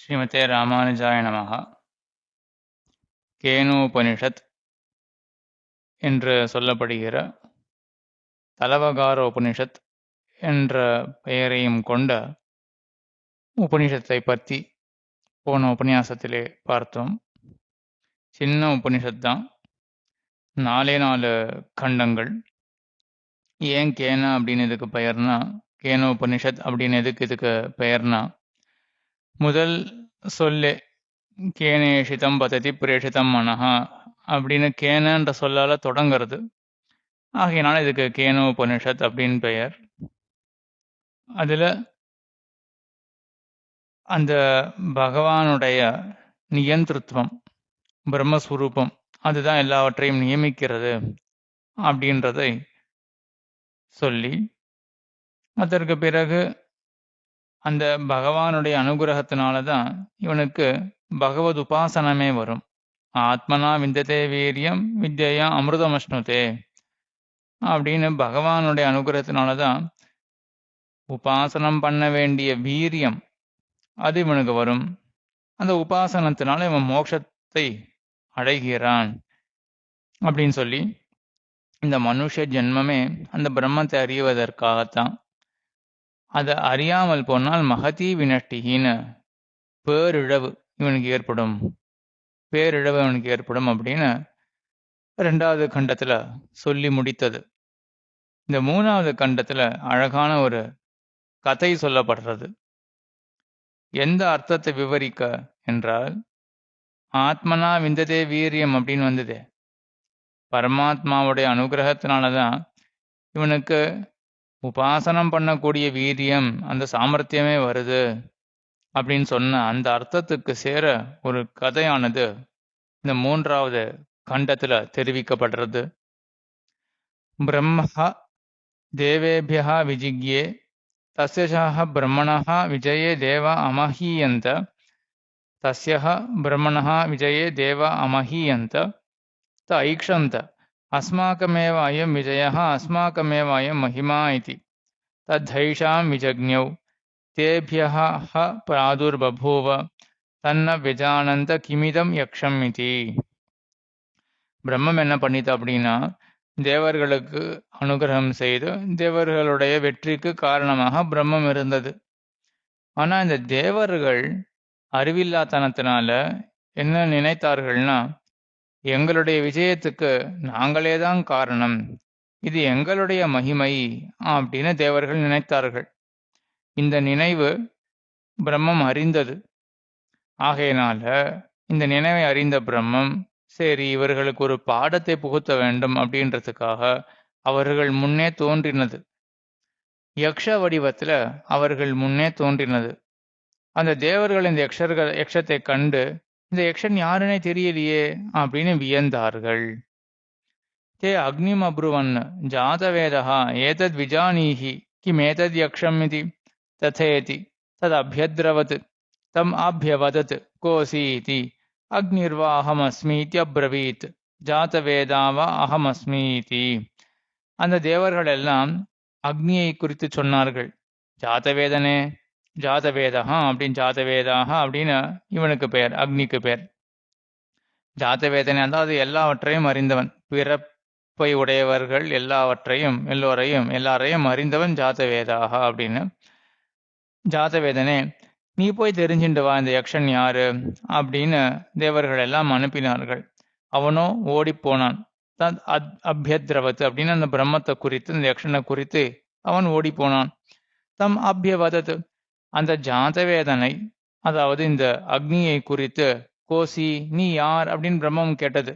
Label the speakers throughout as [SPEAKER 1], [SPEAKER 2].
[SPEAKER 1] ஸ்ரீமதே ராமானுஜாய நமஹ. கேனோபனிஷத் என்று சொல்லப்படுகிற தலவகார உபனிஷத் என்ற பெயரையும் கொண்ட உபனிஷத்தை பற்றி போன உபன்யாசத்திலே பார்த்தோம். சின்ன உபனிஷத் தான், 4 கண்டங்கள். ஏன் கேன அப்படின்னு இதுக்கு பெயர்னா, கேனோபனிஷத் அப்படின்னு இதுக்கு பெயர்னா, முதல் சொல்லே கேனேஷிதம் பததி பிரேஷிதம் மனஹா அப்படின்னு கேனன்ற சொல்லால தொடங்கிறது. ஆகையினால இதுக்கு கேனோபனிஷத் அப்படின்னு பெயர். அதுல அந்த பகவானுடைய நியந்திருத்துவம், பிரம்மஸ்வரூபம், அதுதான் எல்லாவற்றையும் நியமிக்கிறது அப்படின்றதை சொல்லி, அதற்கு பிறகு அந்த பகவானுடைய அனுகிரகத்தினால தான் இவனுக்கு பகவத் உபாசனமே வரும். ஆத்மனா விந்ததே வீரியம் வித்யா அமிர்தமஷ்ணுதே அப்படின்னு பகவானுடைய அனுகிரகத்தினால தான் உபாசனம் பண்ண வேண்டிய வீரியம் அது இவனுக்கு வரும். அந்த உபாசனத்தினால இவன் மோட்சத்தை அடைகிறான் அப்படின்னு சொல்லி, இந்த மனுஷ ஜென்மமே அந்த பிரம்மத்தை அறிவதற்காகத்தான். அதை அறியாமல் போனால் மகதி வினஷ்டிகின்னு பேரிழவு இவனுக்கு ஏற்படும், பேரிழவு இவனுக்கு ஏற்படும் அப்படின்னு 2வது கண்டத்துல சொல்லி முடித்தது. இந்த 3வது கண்டத்துல அழகான ஒரு கதை சொல்லப்படுறது. எந்த அர்த்தத்தை விவரிக்க என்றால், ஆத்மனா விந்ததே வீரியம் அப்படின்னு வந்தது. பரமாத்மாவுடைய அனுகிரகத்தினாலதான் இவனுக்கு உபாசனம் பண்ணக்கூடிய வீரியம், அந்த சாமர்த்தியமே வருது அப்படின்னு சொன்ன அந்த அர்த்தத்துக்கு சேர ஒரு கதையானது இந்த 3வது கண்டத்துல தெரிவிக்கப்படுறது. பிரம்ம தேவேபிய விஜிக்யே தஸ்ய பிரம்மண விஜயே தேவ அமஹீயந்த தஸ்ய பிரம்மண விஜயே தேவ அமஹீயந்த த ஐக்ஷந்த அஸ்மாக்கமேவ அயம் விஜயः அஸ்மாக்கமேவ அயம் மகிமா இதி தத்தைஷாம் விஜக்ஞௌ தேபியः பிராதுர்பபூவ தன்ன விஜானந்த கிமிதம் யக்ஷம் இதி. பிரம்மம் என்ன பண்ணிது அப்படின்னா, தேவர்களுக்கு அனுகிரகம் செய்து தேவர்களுடைய வெற்றிக்கு காரணமாக பிரம்மம் இருந்தது. ஆனா இந்த தேவர்கள் அறிவில்லாத்தனத்தினால என்ன நினைத்தார்கள்னா, எங்களுடைய விஜயத்துக்கு நாங்களே தான் காரணம், இது எங்களுடைய மகிமை அப்படின்னு தேவர்கள் நினைத்தார்கள். இந்த நினைவு பிரம்மம் அறிந்தது. ஆகையினால இந்த நினைவை அறிந்த பிரம்மம், சரி இவர்களுக்கு ஒரு பாடத்தை புகுத்த வேண்டும் அப்படின்றதுக்காக அவர்கள் முன்னே தோன்றினது. யக்ஷ வடிவத்துல அவர்கள் முன்னே தோன்றினது. அந்த தேவர்கள் இந்த யக்ஷத்தை கண்டு, இந்த யக்ஷன் யாருன்னே தெரியலையே அப்படின்னு வியந்தார்கள். தே அக்னிம் அப்ருவன் ஜாதவேதா ஏதத் விஜானீஹி கிமேதத் யக்ஷம் இதி ததேதி தத் அபியத்ரவத் தம் அபியவதத் கோசி இதி அக்னிர்வா அஹமஸ்மீத்யப்ரவீத் ஜாதவேதாவ அஹமஸ்மீதி. அந்த தேவர்கள் எல்லாம் அக்னியை குறித்து சொன்னார்கள். ஜாதவேதனே, ஜாதவேதா அப்படின்னு ஜாதவேதாக அப்படின்னு இவனுக்கு பெயர், அக்னிக்கு பெயர். ஜாதவேதனே அதாவது எல்லாவற்றையும் அறிந்தவன், பிறப்பை உடையவர்கள் எல்லாரையும் அறிந்தவன் ஜாதவேதாக அப்படின்னு. ஜாதவேதனே, நீ போய் தெரிஞ்சுட்டு வா இந்த யக்ஷன் யாரு அப்படின்னு தேவர்கள் எல்லாம் அனுப்பினார்கள். அவனோ ஓடிப்போனான். அபியத்ரவத் அப்படின்னு அந்த பிரம்மத்தை குறித்து, இந்த யக்ஷனை குறித்து அவன் ஓடிப்போனான். தம் அபியவதத், அந்த ஜாதவேதனை அதாவது இந்த அக்னியை குறித்து, கோசி நீ யார் அப்படின்னு பிரம்மம் கேட்டது.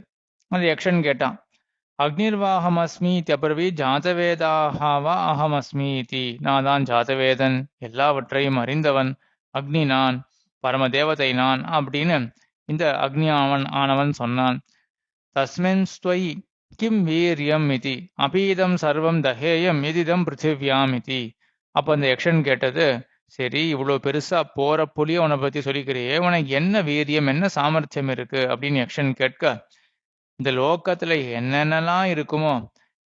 [SPEAKER 1] அந்த யக்ஷன் கேட்டான், அக்னிர்வாஹமஸ்மி தப்ரவி ஜாதவேதாஹாவா அஹமஸ்மீதி. நான் தான் ஜாதவேதன், எல்லாவற்றையும் அறிந்தவன், அக்னி நான், பரமதேவதை நான் அப்படின்னு இந்த அக்னி ஆனவன் சொன்னான். தஸ்மின் ஸ்வயி கிம் வீரியம் இதி அபீதம் சர்வம் தஹேயம் எதிதம் பிருத்திவியாம் இதி. அப்ப அந்த யக்ஷன் கேட்டது, சரி இவ்வளவு பெருசா போற புலிய உன்னை பத்தி சொல்லிக்கிறியே, உனக்கு என்ன வீரியம், என்ன சாமர்த்தியம் இருக்கு அப்படின்னு யக்ஷன் கேட்க, இந்த லோகத்துல என்னென்னலாம் இருக்குமோ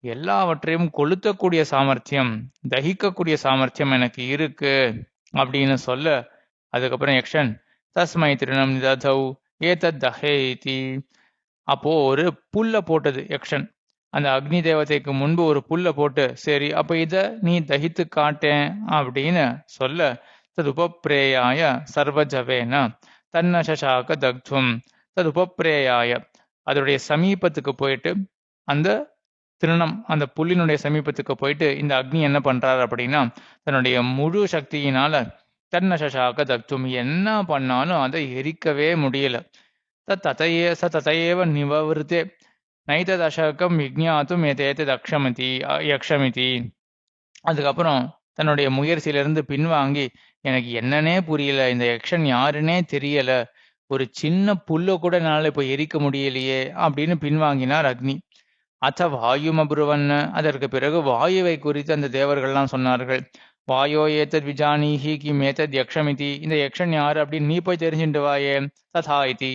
[SPEAKER 1] எல்லாவற்றையும் கொளுத்தக்கூடிய சாமர்த்தியம், தகிக்கக்கூடிய சாமர்த்தியம் எனக்கு இருக்கு அப்படின்னு சொல்ல, அதுக்கப்புறம் யக்ஷன், தஸ்மை திருணம் நிததௌ ஏதத் தஹேதி. அப்போ ஒரு புல்ல போட்டது யக்ஷன். அந்த அக்னி தேவதைக்கு முன்பு ஒரு புல்ல போட்டு, சரி அப்ப இத நீ தகித்து காட்டேன் அப்படின்னு சொல்ல, ததுபப்ரேயாய சர்வஜவேன தன்ன சசாக தக்துவம். ததுபப்ரேயாய அதனுடைய சமீபத்துக்கு போயிட்டு, அந்த திருணம் அந்த புல்லினுடைய சமீபத்துக்கு போயிட்டு இந்த அக்னி என்ன பண்றாரு அப்படின்னா, தன்னுடைய முழு சக்தியினால தன்ன சசாக தக்தும் என்ன பண்ணாலும் அதை எரிக்கவே முடியல. ததையேவ நிவவிருத்தே நைததசகம் விஜ்ஞாத்தும் எதேதத் யக்ஷமிதி. அதுக்கப்புறம் தன்னுடைய முயற்சியிலிருந்து பின்வாங்கி, எனக்கு என்னன்னே புரியல, இந்த யக்ஷன் யாருன்னே தெரியல, ஒரு சின்ன புல்ல கூட என்னால இப்ப எரிக்க முடியலையே அப்படின்னு பின்வாங்கினார் அக்னி. அத வாயும் அப்ருவன். அதற்கு பிறகு வாயுவை குறித்து அந்த தேவர்கள்லாம் சொன்னார்கள். வாயோ ஏத்தத் விஜானீஹி கிம் ஏத்தத் யக்ஷமிதி. இந்த யக்ஷன் யாரு அப்படின்னு நீ போய் தெரிஞ்சுட்டு வாயே. ததா இதி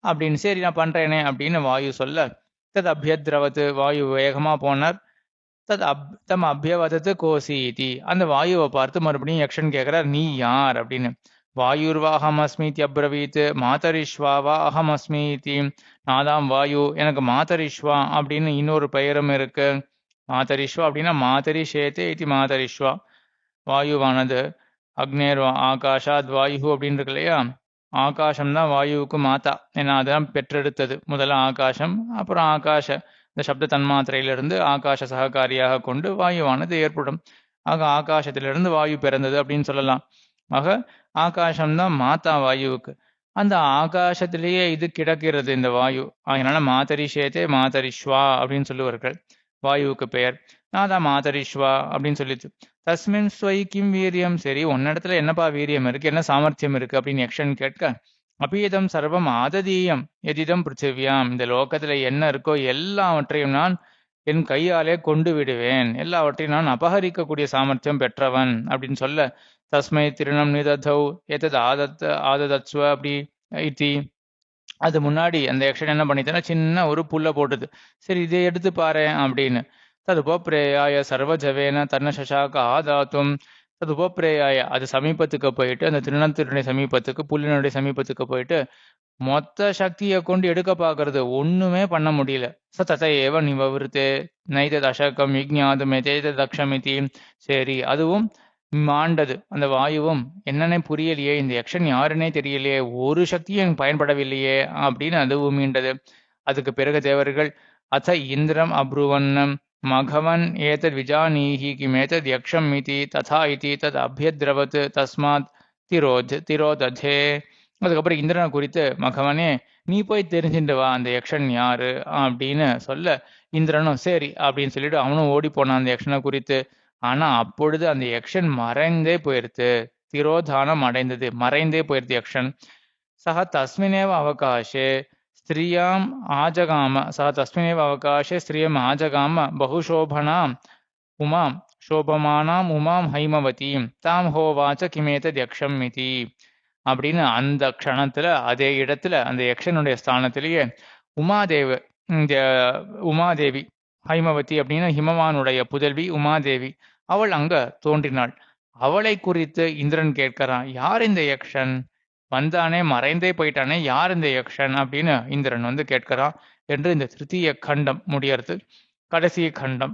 [SPEAKER 1] அப்படின்னு, சரி நான் பண்றேனே அப்படின்னு வாயு சொல்ல, தத் அபியத்ரவத் வாயு வேகமா போனார். தம் அபியவதத்து கோசி இதி. அந்த வாயுவை பார்த்து மறுபடியும் யக்ஷன் கேட்கிறார், நீ யார் அப்படின்னு. வாயுர்வா அஹமஸ்மீதி அப்ரவீத் மாதரிஷ்வா வா அஹமஸ்மீதி. நாதாம் வாயு, எனக்கு மாதரிஷ்வா அப்படின்னு இன்னொரு பெயரும் இருக்கு. மாதரிஷ்வா அப்படின்னா மாதரி ஷேத்தே இது மாதரிஷ்வா. வாயுவானது அக்னேர் ஆகாஷாத் வாயு அப்படின்னு இருக்கு இல்லையா, ஆகாசம்தான் வாயுவுக்கு மாதா. ஏன்னா அதான் பெற்றெடுத்தது. முதல்ல ஆகாசம், அப்புறம் ஆகாஷ இந்த சப்த தன்மாத்திரையிலிருந்து ஆகாஷ சககாரியாக கொண்டு வாயுவானது ஏற்படும். ஆக ஆகாசத்திலிருந்து வாயு பிறந்தது அப்படின்னு சொல்லலாம். ஆக ஆகாசம்தான் மாதா வாயுவுக்கு. அந்த ஆகாசத்திலேயே இது கிடக்கிறது இந்த வாயு. அதனால மாதரிஷேத்தே மாதரிஷ்வா அப்படின்னு சொல்லுவார்கள் வாயுவுக்கு பெயர். நாதா மாதரிஷ்வா அப்படின்னு சொல்லிச்சு. தஸ்மின் ஸ்வை கிம் வீரியம். சரி, உன்னிடத்துல என்னப்பா வீரியம் இருக்கு, என்ன சாமர்த்தியம் இருக்கு அப்படின்னு யக்ஷன் கேட்க, அபீதம் சர்வம் ஆததீயம் எதிதம் பிருத்திவியாம். இந்த லோகத்துல என்ன இருக்கோ எல்லாவற்றையும் நான் என் கையாலே கொண்டு விடுவேன், எல்லாவற்றையும் நான் அபகரிக்கக்கூடிய சாமர்த்தியம் பெற்றவன் அப்படின்னு சொல்ல, தஸ்மை திருணம் நிததௌ எதத் ஆததத்ஸ்வ அப்படி இத்தி. அது முன்னாடி அந்த யக்ஷன் என்ன பண்ணித்தனா, சின்ன ஒரு புல்ல போட்டுது. சரி இதை எடுத்து பாரு அப்படின்னு. ததுபப்ரேயாய சர்வஜவேன தன்ன சசாக ஆதாத்தும். ததுபப்ரேயாய அது சமீபத்துக்கு போயிட்டு, அந்த திருணத்தினுடைய சமீபத்துக்கு புல்லினுடைய சமீபத்துக்கு போயிட்டு மொத்த சக்தியை கொண்டு எடுக்க பாக்குறது, ஒண்ணுமே பண்ண முடியல. ததையேவ நிவவிருத்தே நைதத் அசகம் விஜ்ஞாதும் எதேதத் தக்ஷமிதி. சரி அதுவும் மாண்டது. அந்த வாயுவும் என்னன்னே புரியலையே, இந்த யக்ஷன் யாருன்னே தெரியலையே, ஒரு சக்தியும் பயன்படவில்லையே அப்படின்னு அதுவும் மீண்டது. அதுக்கு பிறகு தேவர்கள் அத இந்திரம் அப்ருவன்னம் மகவன் ஏதத் விஜானீஹி கிமேதத் யக்ஷம் இதி ததா இதி தத் அபியத்ரவத் தஸ்மாத் திரோததே. அதுக்கப்புறம் இந்திரனை குறித்து, மகவனே நீ போய் தெரிஞ்சுட்டு வா அந்த யக்ஷன் யாரு அப்படின்னு சொல்ல, இந்திரனும் சரி அப்படின்னு சொல்லிட்டு அவனும் ஓடி போனான் அந்த யக்ஷனை குறித்து. ஆனா அப்பொழுது அந்த யக்ஷன் மறைந்தே போயிருது. திரோதானம் அடைந்தது, மறைந்தே போயிருது யக்ஷன். சக தஸ்மினேவ அவகாசே ஸ்திரியாம் ஆஜகாம பகுஷோபனாம் உமாம் சோபமானாம் உமாம் ஹைமவதீம் தாம் ஹோவாச்ச கிமேதத் யக்ஷம் இதி. அப்படின்னு அந்த க்ஷணத்துல அதே இடத்துல அந்த யக்ஷனுடைய ஸ்தானத்திலேயே இந்த உமாதேவி ஹைமவதி அப்படின்னு ஹிமவானுடைய புதல்வி உமாதேவி, அவள் அங்க தோன்றினாள். அவளை குறித்து இந்திரன் கேட்கிறான், யார் இந்த யக்ஷன், வந்தானே மறைந்தே போயிட்டானே, யார் இந்த யக்ஷன் அப்படின்னு இந்திரன் வந்து கேட்கிறான் என்று இந்த திருத்தீய கண்டம் முடியறது. கடைசி கண்டம்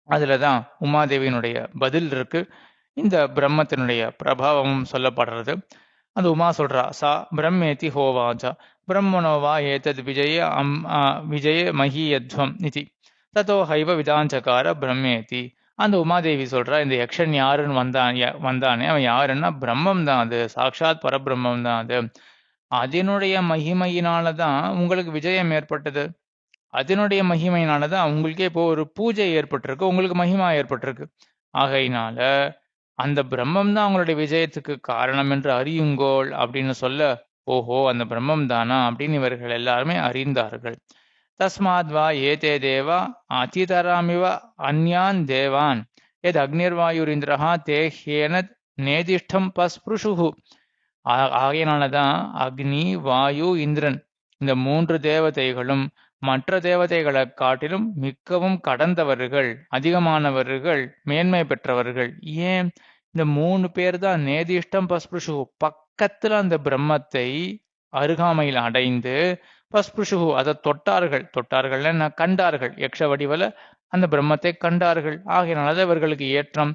[SPEAKER 1] அதுலதான் உமாதேவியினுடைய பதில் இருக்கு. இந்த பிரம்மத்தினுடைய பிரபாவமும் சொல்லப்படுறது. அந்த உமா சொல்றா, சா பிரம்மேதி ஹோவாச்ச பிரம்மணோவா ஏதத் விஜய மஹீயத்வம் இதி தத்தோ ஹைவ விதாஞ்சகார பிரம்மேதி. அந்த உமாதேவி சொல்றா, இந்த யக்ஷன் யாருன்னு வந்தானே அவன் யாருன்னா பிரம்மம் தான், அது சாட்சாத் பரபிரம்மம் தான். அது அதனுடைய மகிமையினாலதான் உங்களுக்கு விஜயம் ஏற்பட்டது. அதனுடைய மகிமையினாலதான் உங்களுக்கே இப்போ ஒரு பூஜை ஏற்பட்டிருக்கு, உங்களுக்கு மகிமா ஏற்பட்டிருக்கு. ஆகையினால அந்த பிரம்மம் தான் அவங்களுடைய விஜயத்துக்கு காரணம் என்று அறியுங்கோள் அப்படின்னு சொல்ல, ஓஹோ அந்த பிரம்மம் தானா அப்படின்னு இவர்கள் எல்லாருமே அறிந்தார்கள். தஸ்மாத்வா ஏதே தேவா அதிதராமிவ அந்யான் தேவான் எத் அக்னிர்வாயுரிந்திரஹா தேஹேன நேதிஷ்டம் பஸ்பிருஷுஹு. ஆகையினாலதான் அக்னி வாயு இந்திரன் இந்த மூன்று தேவதைகளும் மற்ற தேவதைகளை காட்டிலும் மிக்கவும் கடந்தவர்கள், அதிகமானவர்கள், மேன்மை பெற்றவர்கள். ஏன் இந்த மூணு பேர் தான் நேதிஷ்டம் பஸ்பிருஷு நெருக்கத்துல அந்த பிரம்மத்தை அருகாமையில் அடைந்து பஸ்புஷு அதை தொட்டார்கள்னா கண்டார்கள். யக்ஷ வடிவல அந்த பிரம்மத்தை கண்டார்கள். ஆகையினால இவர்களுக்கு ஏற்றம்.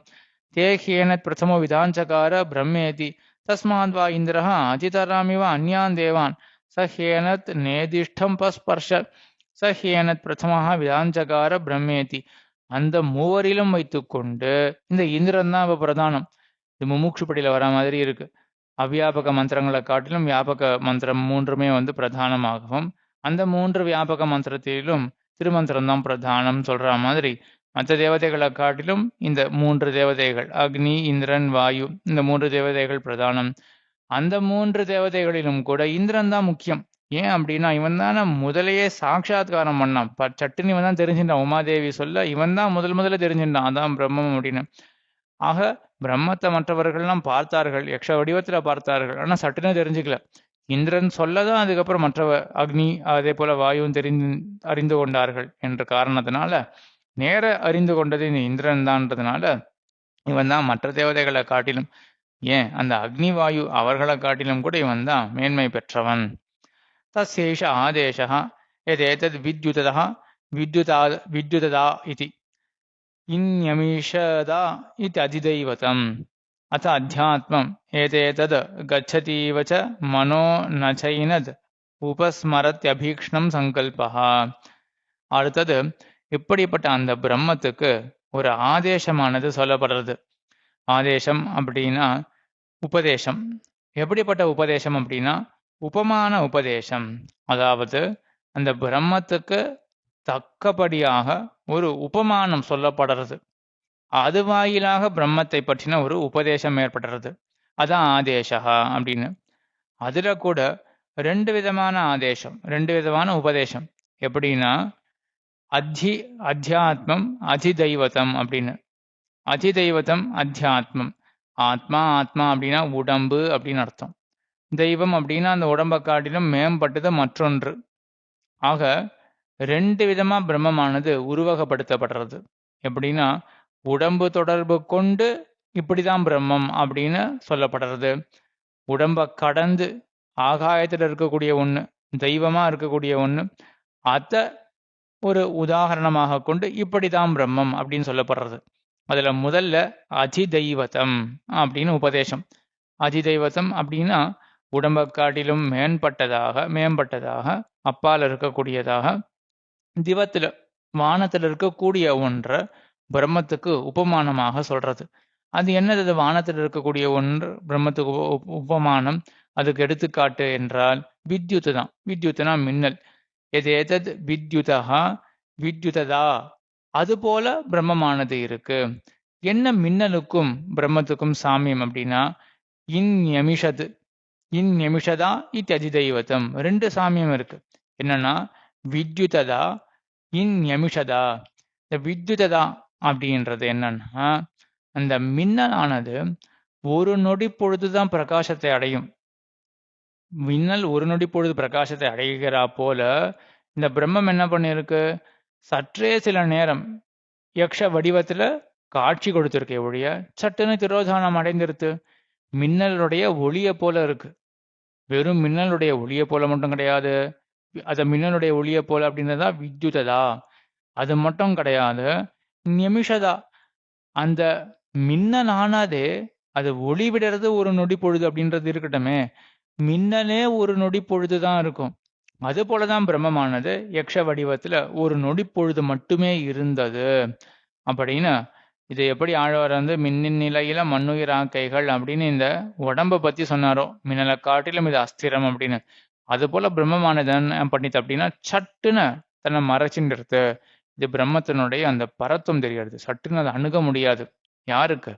[SPEAKER 1] தேகேன பிரதமோ விதாஞ்சகார பிரம்மேதி தஸ்மாத் வா இந்திரஹ அஜிதராமிவ அந்யான் தேவான் சஹேனத் நேதிஷ்டம் பஸ்பர்ஷ சஹேனத் பிரதமஹ விதாஞ்சகார பிரம்மேதி. அந்த மூவரிலும் வைத்துக்கொண்டு இந்த இந்திரன் தான் இப்ப பிரதானம். இது முமுட்சுப்படியில வர மாதிரி இருக்கு. அவ்வியாபக மந்திரங்களை காட்டிலும் வியாபக மந்திரம் மூன்றுமே பிரதானமாகவும், அந்த 3 வியாபக மந்திரத்திலும் திருமந்திரம் தான் பிரதானம் சொல்ற மாதிரி, மற்ற தேவதைகளை காட்டிலும் இந்த 3 தேவதைகள் அக்னி, இந்திரன், வாயு, இந்த 3 தேவதைகள் பிரதானம். அந்த 3 தேவதைகளிலும் கூட இந்திரன் தான் முக்கியம். ஏன் அப்படின்னா இவன் தானே முதலையே சாட்சாத்காரம் பண்ணான். சட்டுன்னு இவன் தான் தெரிஞ்சுட்டான். உமாதேவி சொல்ல இவன் தான் முதல்ல தெரிஞ்சுட்டான் அதான் பிரம்மம் அப்படின்னு. ஆக பிரம்மத்தை மற்றவர்கள்லாம் பார்த்தார்கள், யக்ஷ வடிவத்துல பார்த்தார்கள். ஆனா சட்டுன்னு தெரிஞ்சுக்கல. இந்திரன் சொல்லதான் அதுக்கப்புறம் மற்ற அக்னி அதே போல வாயுவும் அறிந்து கொண்டார்கள் என்ற காரணத்தினால, நேர அறிந்து கொண்டது இந்த இந்திரன் தான்றதுனால இவன் தான் மற்ற தேவதைகளை காட்டிலும், ஏன் அந்த அக்னி வாயு அவர்களை காட்டிலும் கூட இவன் தான் மேன்மை பெற்றவன். தஸ்யேஷ ஆதேசः யதேதத் வித்யுததः வித்யுததா இதி இன்யமிஷதா இத்யதிதைவதம் அத அத்தியாத்மம் ஏதேதத் கச்சதீவ ச மனோ நச்சைனத் உபஸ்மரத்யபீக்ஷ்ணம் சங்கல்பः. அடுத்தது இப்படிப்பட்ட அந்த பிரம்மத்துக்கு ஒரு ஆதேசமானது சொல்லப்படுறது. ஆதேசம் அப்படின்னா உபதேசம். எப்படிப்பட்ட உபதேசம் அப்படின்னா உபமான உபதேசம். அதாவது அந்த பிரம்மத்துக்கு தக்கபடியாக ஒரு உபமானம் சொல்லப்படுறது. அது வாயிலாக பிரம்மத்தை பற்றின ஒரு உபதேசம் ஏற்படுறது. அதான் ஆதேசா அப்படின்னு. அதுல கூட 2 விதமான ஆதேசம், 2 விதமான உபதேசம். எப்படின்னா அத்தியாத்மம் அதிதைவதம் அப்படின்னு. அதிதைவதம் அத்தியாத்மம். ஆத்மா அப்படின்னா உடம்பு அப்படின்னு அர்த்தம். தெய்வம் அப்படின்னா அந்த உடம்பை காட்டிலும் மேம்பட்டது மற்றொன்று. ஆக 2 விதமா பிரம்மமானது உருவகப்படுத்தப்படுறது. எப்படின்னா உடம்பு தொடர்பு கொண்டு இப்படிதான் பிரம்மம் அப்படின்னு சொல்லப்படுறது. உடம்பை கடந்து ஆகாயத்தில் இருக்கக்கூடிய ஒண்ணு, தெய்வமா இருக்கக்கூடிய ஒண்ணு, அத ஒரு உதாரணமாக கொண்டு இப்படிதான் பிரம்மம் அப்படின்னு சொல்லப்படுறது. அதுல முதல்ல அதிதெய்வதம் அப்படின்னு உபதேசம். அதிதெய்வதம் அப்படின்னா உடம்பை காட்டிலும் மேம்பட்டதாக அப்பால் இருக்கக்கூடியதாக திவத்துல வானத்துல இருக்கக்கூடிய ஒன்றை பிரம்மத்துக்கு உபமானமாக சொல்றது. அது என்னது? வானத்தில் இருக்கக்கூடிய ஒன்று பிரம்மத்துக்கு உபமானம். அதுக்கு எடுத்துக்காட்டு என்றால் வித்யுத்து தான். வித்யுத்துனா மின்னல். எதேதத் வித்யுதா வித்யுததா, அது போல பிரம்மமானது இருக்கு. என்ன மின்னலுக்கும் பிரம்மத்துக்கும் சாமியம் அப்படின்னா இன்யமிஷதா இத்யதிதைவதம். 2 சாமியம் இருக்கு. என்னன்னா வித்யுததா இன்யமிஷதா. இந்த வித்யுததா அப்படின்றது என்னன்னா அந்த மின்னலானது ஒரு நொடி பொழுதுதான் பிரகாசத்தை அடையும். மின்னல் ஒரு நொடி பொழுது பிரகாசத்தை அடைகிறா போல இந்த பிரம்மம் என்ன பண்ணிருக்கு, சற்றே சில நேரம் யக்ஷ வடிவத்துல காட்சி கொடுத்திருக்கே ஒழிய சட்டுன்னு திரோதானம் அடைந்திருக்கு. மின்னலுடைய ஒளிய போல இருக்கு. வெறும் மின்னலுடைய ஒளிய போல மட்டும் கிடையாது. அத மின்னலுடைய ஒளிய போல அப்படின்றதா வித்யுததா. அது மட்டும் கிடையாது, நிமிஷதா. அந்த மின்னலானதே அது ஒளி விடுறது ஒரு நொடி பொழுது அப்படின்றது இருக்கட்டுமே, மின்னலே ஒரு நொடி பொழுதுதான் இருக்கும். அது போலதான் பிரம்மமானது யக்ஷ வடிவத்துல ஒரு நொடி பொழுது மட்டுமே இருந்தது அப்படின்னு. இதை எப்படி ஆழ்வார் மின்னின் நிலையில மண்ணுயிராக்கைகள் அப்படின்னு இந்த உடம்ப பத்தி சொன்னாரோ, மின்னலை காட்டிலும் இது அஸ்திரம் அப்படின்னு. அது போல பிரம்மமானது என்ன பண்ணித்து அப்படின்னா சட்டுன்னு தன்னை மறைச்சுட்டு, இது பிரம்மத்தினுடைய அந்த பரத்துவம் தெரியாது. சட்டுன்னு அதை அணுக முடியாது. யாருக்கு?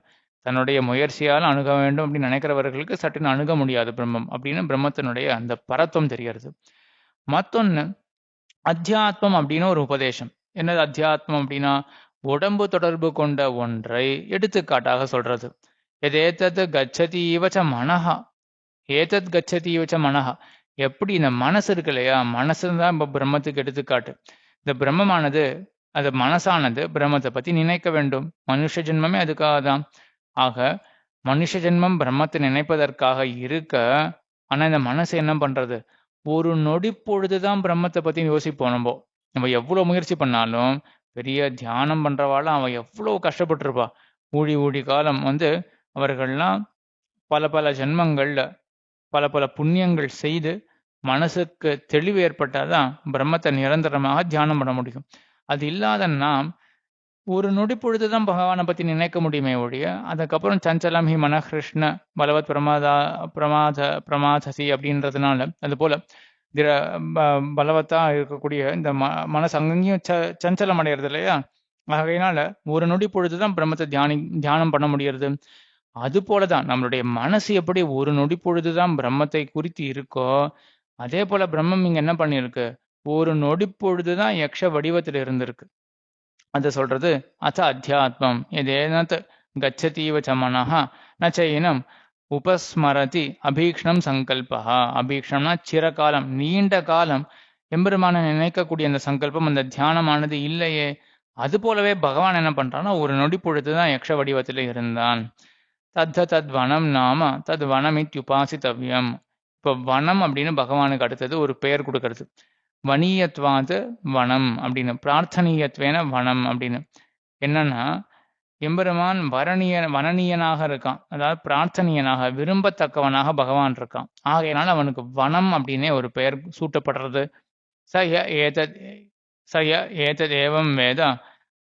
[SPEAKER 1] தன்னுடைய முயற்சியால் அணுக வேண்டும் அப்படின்னு நினைக்கிறவர்களுக்கு சட்டுன்னு அணுக முடியாது பிரம்மம் அப்படின்னு. பிரம்மத்தினுடைய அந்த பரத்துவம் தெரியறது. மத்தொன்னு அத்தியாத்மம் அப்படின்னு ஒரு உபதேசம். என்னது அத்தியாத்மம் அப்படின்னா உடம்பு தொடர்பு கொண்ட ஒன்றை எடுத்துக்காட்டாக சொல்றது. ஏதத் கச்சதீவச்ச மனஹா. ஏதத் கச்சதீவச்ச மனஹா. எப்படி இந்த மனசு இருக்கு இல்லையா, மனசுதான் இப்ப பிரம்மத்துக்கு எடுத்துக்காட்டு. இந்த பிரம்மமானது, அது மனசானது பிரம்மத்தை பத்தி நினைக்க வேண்டும். மனுஷ ஜென்மமே அதுக்காக தான். ஆக மனுஷ ஜென்மம் பிரம்மத்தை நினைப்பதற்காக இருக்க, ஆனா இந்த மனசு என்ன பண்றது? ஒரு நொடி பொழுதுதான் பிரம்மத்தை பத்தி யோசிப்போம் நம்போ. நம்ம எவ்வளவு முயற்சி பண்ணாலும், பெரிய தியானம் பண்றவாலாம் அவ எவ்வளவு கஷ்டப்பட்டிருப்பா. ஊழி ஊழி காலம் அவர்கள்லாம் பல பல ஜென்மங்கள்ல பல பல புண்ணியங்கள் செய்து மனசுக்கு தெளிவு ஏற்பட்டாதான் பிரம்மத்தை நிரந்தரமாக தியானம் பண்ண முடியும். அது இல்லாத நாம் ஒரு நொடி பொழுதுதான் பகவானை பத்தி நினைக்க முடியுமே ஒழிய, அதுக்கப்புறம் சஞ்சலம் ஹி மனகிருஷ்ண பலவத் பிரமாதசி அப்படின்றதுனால, அதுபோல திர ப பலவத்தா இருக்கக்கூடிய இந்த மனசு அங்கங்கேயும் சஞ்சலம் அடையறது இல்லையா? ஆகையினால ஒரு நொடி பொழுதுதான் பிரம்மத்தை தியானம் பண்ண முடியறது. அதுபோலதான் நம்மளுடைய மனசு எப்படி ஒரு நொடி பொழுதுதான் பிரம்மத்தை குறித்து இருக்கோ, அதே போல பிரம்மம் இங்க என்ன பண்ணிருக்கு? ஒரு நொடி பொழுதுதான் யக்ஷ வடிவத்தில் இருந்திருக்கு. அத சொல்றது. அத அத்தியாத்மம் எதேனத் கச்சதீவ ச மனஹ ந சைனம் உபஸ்மரதி அபீக்ஷ்ணம் சங்கல்பஹ. அபீக்ஷ்ணம்னா சிரகாலம், நீண்ட காலம் எம்பெருமானை நினைக்கக்கூடிய அந்த சங்கல்பம், அந்த தியானமானது இல்லையே. அது போலவே பகவான் என்ன பண்றான்னா, ஒரு நொடி பொழுதுதான் யக்ஷ வடிவத்தில் இருந்தான். தத் வனம் நாம தத் வனமித்யுபாசித்தவ்யம். இப்போ வனம் அப்படின்னு பகவானுக்கு அடுத்தது ஒரு பெயர் கொடுக்கறது. வணியத்வாது வனம் அப்படின்னு, பிரார்த்தனீயத்வேன வனம் அப்படின்னு. என்னன்னா, எம்பெருமான் வனனீயனாக இருக்கான். அதாவது பிரார்த்தனீயனாக, விரும்பத்தக்கவனாக பகவான் இருக்கான். ஆகையினால அவனுக்கு வனம் அப்படின்னே ஒரு பெயர் சூட்டப்படுறது. ச ய ஏதத் ச ய ஏததேவம் வேத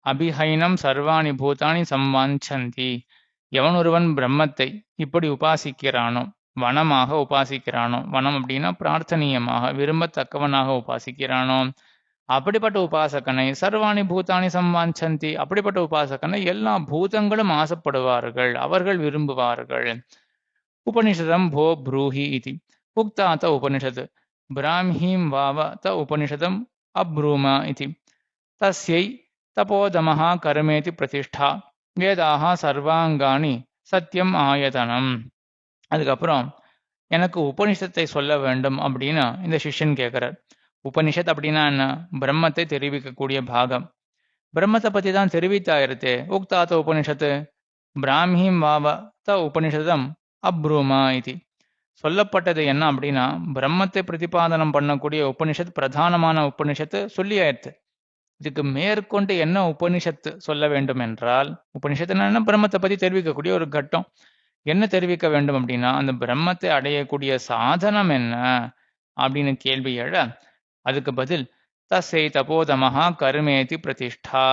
[SPEAKER 1] அபிஹைனம் சர்வாணி பூதானி சம்வாஞ்சந்தி. எவன் ஒருவன் பிரம்மத்தை இப்படி உபாசிக்கிறானோ, வனமாக உபாசிக்கிறானோ, வனம் அப்படின்னா பிரார்த்தனீயமாக, விரும்பத்தக்கவனாக உபாசிக்கிறானோ, அப்படிப்பட்ட உபாசகனை சர்வாணி பூதானி சம்வாஞ்சந்தி. அப்படிப்பட்ட உபாசகனை எல்லா பூதங்களும் ஆசைப்படுவார்கள், அவர்கள் விரும்புவார்கள். உபனிஷதம் போ ப்ரூஹி இதி உக்தாத உபனிஷத் பிராமீம் வாவ த உபனிஷதம் அப்ரூம இதி தஸ்யை தபோதமஹ கர்மேதி பிரதிஷ்டா வேதாக சர்வாங்காணி சத்தியம் ஆயதனம். அதுக்கப்புறம் எனக்கு உபனிஷத்தை சொல்ல வேண்டும் அப்படின்னு இந்த சிஷ்யன் கேட்கிறார். உபனிஷத் அப்படின்னா என்ன? பிரம்மத்தை தெரிவிக்கக்கூடிய பாகம். பிரம்மத்தை பத்தி தான் தெரிவித்தாயிருத்தே. உக்தாத்த உபனிஷத்து பிராமீம் வாவ த உபனிஷதம் அப்ரூமா இது. சொல்லப்பட்டது என்ன அப்படின்னா, பிரம்மத்தை பிரதிபாதனம் பண்ணக்கூடிய உபனிஷத், பிரதானமான உபனிஷத்து சொல்லியாயிடுத்து. இதுக்கு மேற்கொண்டு என்ன உபனிஷத்து சொல்ல வேண்டும் என்றால், உபனிஷத்து என்ன? பிரம்மத்தை பத்தி தெரிவிக்கக்கூடிய ஒரு கட்டம். என்ன தெரிவிக்க வேண்டும் அப்படின்னா, அந்த பிரம்மத்தை அடையக்கூடிய சாதனம் என்ன அப்படின்னு கேள்வி எழ, அதுக்கு பதில் தஸ்யை தபோதமஹா கர்மேதி பிரதிஷ்டா.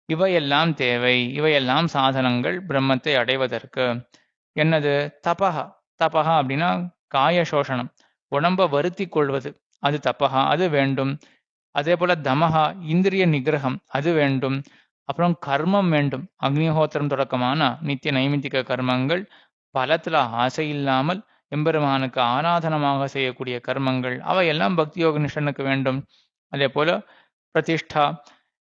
[SPEAKER 1] இவையெல்லாம் தேவை, இவையெல்லாம் சாதனங்கள் பிரம்மத்தை அடைவதற்கு. என்னது? தபஹா. தபஹா அப்படின்னா காய சோஷணம், உடம்ப வருத்தி கொள்வது, அது தபஹா, அது வேண்டும். அதே போல தமஹா இந்திரிய நிகிரகம், அது வேண்டும். அப்புறம் கர்மம் வேண்டும். அக்னிஹோத்திரம் தொடக்கமான நித்திய நைமித்திக கர்மங்கள், பலத்துல ஆசை இல்லாமல் எம்பெருமானுக்கு ஆராதனமாக செய்யக்கூடிய கர்மங்கள், அவையெல்லாம் பக்தி யோக நிஷ்டனுக்கு வேண்டும். அதே போல பிரதிஷ்டா,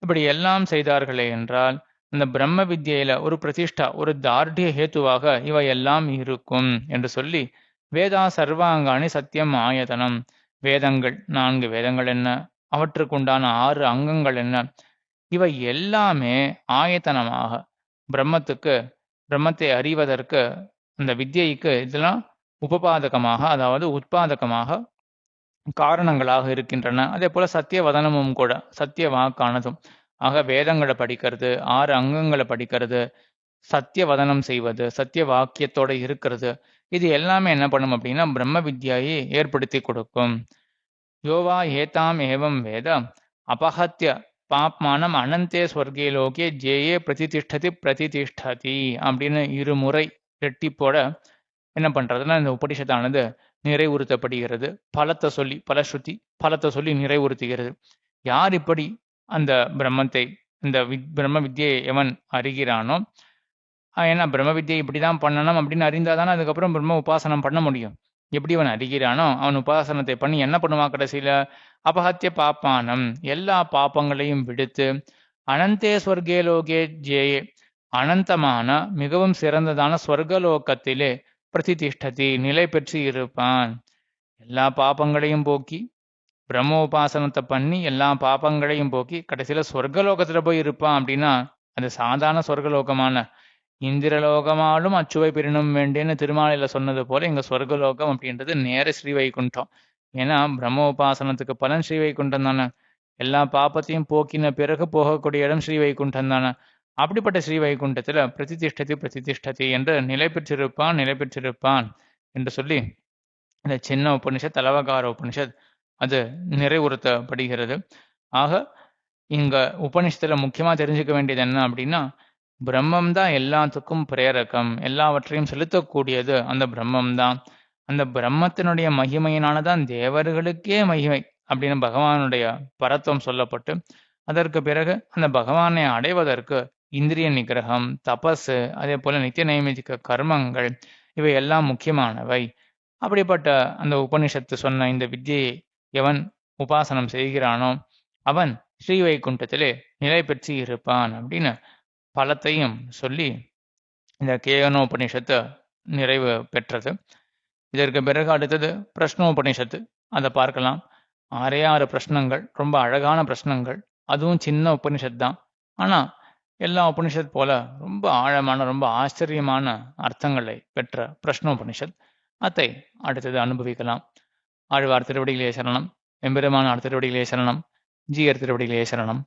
[SPEAKER 1] இப்படி எல்லாம் செய்தார்களே என்றால் அந்த பிரம்ம வித்யில ஒரு பிரதிஷ்டா, ஒரு தார்டிய ஹேத்துவாக இவையெல்லாம் இருக்கும் என்று சொல்லி, வேதா சர்வாங்காணி சத்தியம் ஆயதனம். வேதங்கள் 4 வேதங்கள் என்ன, அவற்றுக்குண்டான 6 அங்கங்கள் என்ன, இவை எல்லாமே ஆயத்தனமாக பிரம்மத்தை அறிவதற்கு, அந்த வித்யைக்கு இதெல்லாம் உபபாதகமாக, அதாவது உத்பாதகமாக காரணங்களாக இருக்கின்றன. அதே போல சத்திய வதனமும் கூட, சத்திய வாக்கானதும். ஆக வேதங்களை படிக்கிறது, 6 அங்கங்களை படிக்கிறது, சத்திய வதனம் செய்வது, சத்திய வாக்கியத்தோட இருக்கிறது, இது எல்லாமே என்ன பண்ணும் அப்படின்னா பிரம்ம வித்யாயை ஏற்படுத்தி கொடுக்கும். யோவா ஏதாம் ஏவம் வேத அபஹத்ய பாப்மானம் அனந்தே ஸ்வர்கே லோகே ஜேயே பிரதிதிஷ்டதி அப்படின்னு இருமுறை ரெட்டிப்போட என்ன பண்றதுன்னா இந்த உபனிஷத்தானது நிறைவுறுத்தப்படுகிறது. பலஸ்ருதி பலத்தை சொல்லி நிறைவுறுத்துகிறது. யார் இப்படி அந்த பிரம்மத்தை, இந்த பிரம்ம வித்யை எவன் அறிகிறானோ, ஏன்னா பிரம்ம வித்யை இப்படிதான் பண்ணணும் அப்படின்னு அறிந்தாதானே அதுக்கப்புறம் பிரம்ம உபாசனம் பண்ண முடியும். எப்படி அவன் அறிகிறானோ அவன் உபாசனத்தை பண்ணி என்ன பண்ணுவான் கடைசியில? அபஹத்திய பாப்பானம், எல்லா பாப்பங்களையும் விடுத்து, அனந்தே ஸ்வர்கே லோகே ஜேயே, அனந்தமான மிகவும் சிறந்ததான ஸ்வர்கலோகத்திலே பிரதிதிஷ்டதி, நிலை பெற்று இருப்பான். எல்லா பாப்பங்களையும் போக்கி பிரம்ம உபாசனத்தை பண்ணி எல்லா பாப்பங்களையும் போக்கி கடைசியில சொர்க்கலோகத்துல போய் இருப்பான். அப்படின்னா அது சாதாரண சொர்க்கலோகமான இந்திரலோகமாலும் அச்சுவை பெறினும் வேண்டேன்னு திருமாலையில சொன்னது போல இங்க சொர்க்கலோகம் அப்படின்றது நேர ஸ்ரீவைகுண்டம். ஏன்னா பிரம்ம உபாசனத்துக்கு பலன் ஸ்ரீவைகுண்டம் தானே. எல்லா பாப்பத்தையும் போக்கின பிறகு போகக்கூடிய இடம் ஸ்ரீவைகுண்டம் தானே. அப்படிப்பட்ட ஸ்ரீவைகுண்டத்துல பிரதிதிஷ்டதி என்று நிலை பெற்றிருப்பான் என்று சொல்லி இந்த சின்ன உபனிஷத் தலவகார உபனிஷத் அது நிறைவுறுத்தப்படுகிறது. ஆக இங்க உபனிஷத்துல முக்கியமா தெரிஞ்சுக்க வேண்டியது என்ன அப்படின்னா, பிரம்மம் தான் எல்லாத்துக்கும் பிரேரகம், எல்லாவற்றையும் செலுத்தக்கூடியது அந்த பிரம்மம் தான். அந்த பிரம்மத்தினுடைய மகிமையினாலதான் தேவர்களுக்கே மகிமை அப்படின்னு பகவானுடைய பரத்துவம் சொல்லப்பட்டு, அதற்கு பிறகு அந்த பகவானை அடைவதற்கு இந்திரிய நிகிரகம், தபசு, அதே போல நித்திய நைமித்திக கர்மங்கள் இவை எல்லாம் முக்கியமானவை. அப்படிப்பட்ட அந்த உபனிஷத்து சொன்ன இந்த வித்தியை எவன் உபாசனம் செய்கிறானோ அவன் ஸ்ரீவைகுண்டத்திலே நிலை பெற்று இருப்பான் அப்படின்னு பலத்தையும் சொல்லி இந்த கேகனோபனிஷத்து நிறைவு பெற்றது. இதற்கு பிறகு அடுத்தது பிரஷ்னோபனிஷத்து, அதை பார்க்கலாம். 6 பிரஷ்னங்கள், ரொம்ப அழகான பிரஷ்னங்கள். அதுவும் சின்ன உபனிஷத் தான். ஆனா எல்லா உபனிஷத் போல ரொம்ப ஆழமான ரொம்ப ஆச்சரியமான அர்த்தங்களை பெற்ற பிரஷ்னோபனிஷத். அதை அடுத்தது அனுபவிக்கலாம். ஆழ்வார் திருவடிகளே சரணம். எம்பெருமானார் திருவடிகளே சரணம். ஜீயர் திருவடிகளே சரணம்.